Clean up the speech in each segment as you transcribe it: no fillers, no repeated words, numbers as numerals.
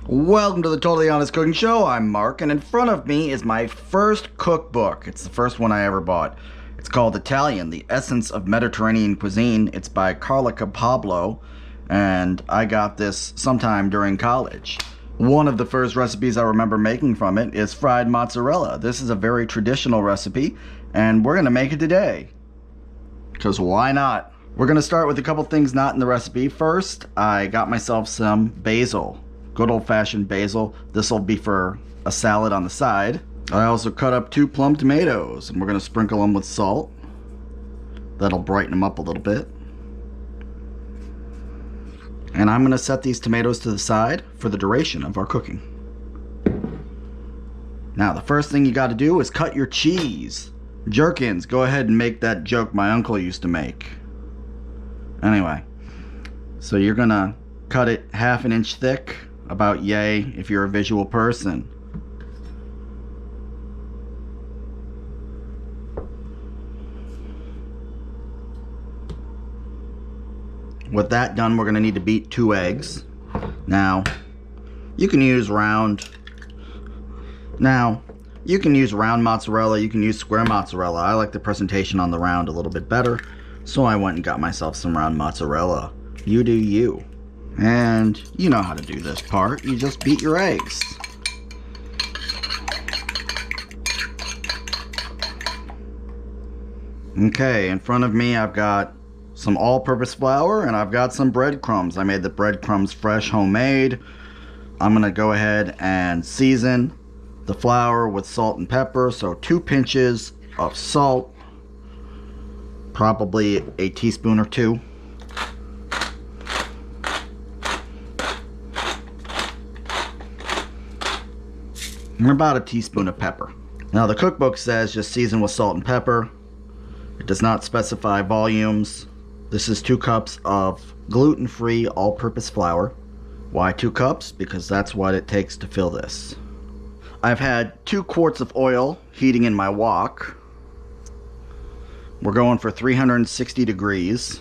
Welcome to the Totally Honest Cooking Show. I'm Mark, and in front of me is my first cookbook. It's the first one I ever bought. It's called Italian, The Essence of Mediterranean Cuisine. It's by Carla Capablo, and I got this sometime during college. One of the first recipes I remember making from it is fried mozzarella. This is a very traditional recipe, and we're going to make it today. Because why not? We're going to start with a couple things not in the recipe. First, I got myself some basil. Good old-fashioned basil. This will be for a salad on the side. I also cut up 2 plum tomatoes, and we're going to sprinkle them with salt. That'll brighten them up a little bit. And I'm going to set these tomatoes to the side for the duration of our cooking. Now, the first thing you got to do is cut your cheese. Jerkins, go ahead and make that joke my uncle used to make. Anyway, so you're going to cut it 1/2 inch thick, about yay if you're a visual person. With that done, we're going to need to beat 2 eggs. Now, you can use round mozzarella, you can use square mozzarella. I like the presentation on the round a little bit better, so I went and got myself some round mozzarella. You do you. And you know how to do this part. You just beat your eggs. Okay, in front of me I've got some all-purpose flour and I've got some breadcrumbs. I made the breadcrumbs fresh, homemade. I'm gonna go ahead and season the flour with salt and pepper. So 2 pinches of salt, probably a teaspoon or 2. And about a teaspoon of pepper. Now the cookbook says just season with salt and pepper. It does not specify volumes. This is 2 cups of gluten-free all-purpose flour. Why 2 cups? Because that's what it takes to fill this. I've had 2 quarts of oil heating in my wok. We're going for 360 degrees.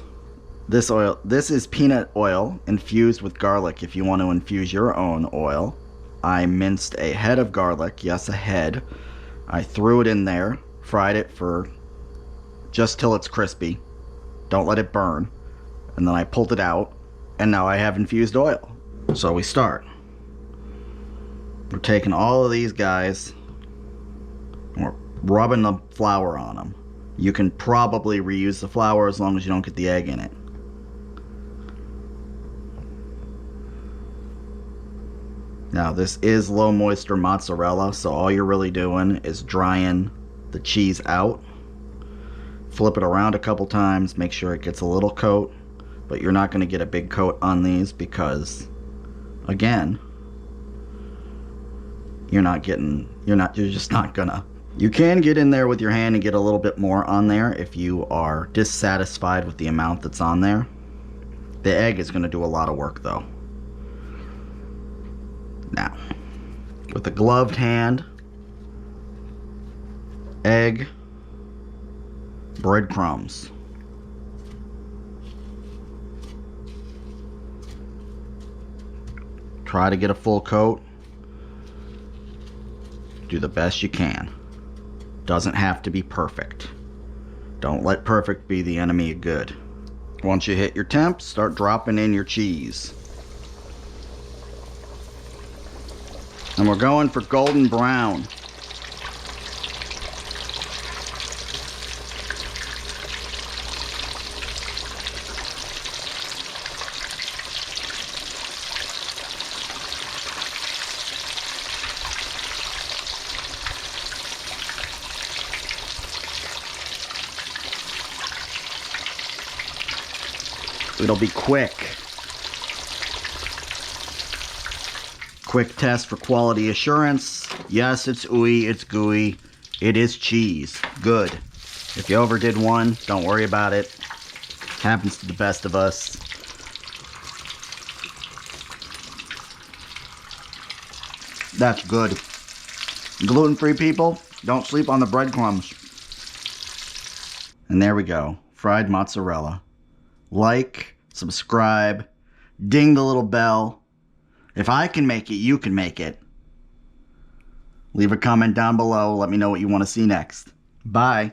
This is peanut oil infused with garlic if you want to infuse your own oil. I minced a head of garlic, yes, a head. I threw it in there, fried it for just till it's crispy. Don't let it burn. And then I pulled it out, and now I have infused oil. So we start. We're taking all of these guys, and we're rubbing the flour on them. You can probably reuse the flour as long as you don't get the egg in it. Now this is low moisture mozzarella, so all you're really doing is drying the cheese out. Flip it around a couple times, make sure it gets a little coat, but you're not going to get a big coat on these because, again, you're just not gonna. You can get in there with your hand and get a little bit more on there if you are dissatisfied with the amount that's on there. The egg is going to do a lot of work though. Now, with a gloved hand, egg, breadcrumbs. Try to get a full coat. Do the best you can. Doesn't have to be perfect. Don't let perfect be the enemy of good. Once you hit your temp, start dropping in your cheese. And we're going for golden brown. It'll be quick. Quick test for quality assurance. Yes, it's ooey, it's gooey. It is cheese. Good. If you overdid one, don't worry about it. Happens to the best of us. That's good. Gluten-free people, don't sleep on the breadcrumbs. And there we go. Fried mozzarella. Like, subscribe, ding the little bell, If I can make it, you can make it. Leave a comment down below. Let me know what you want to see next. Bye.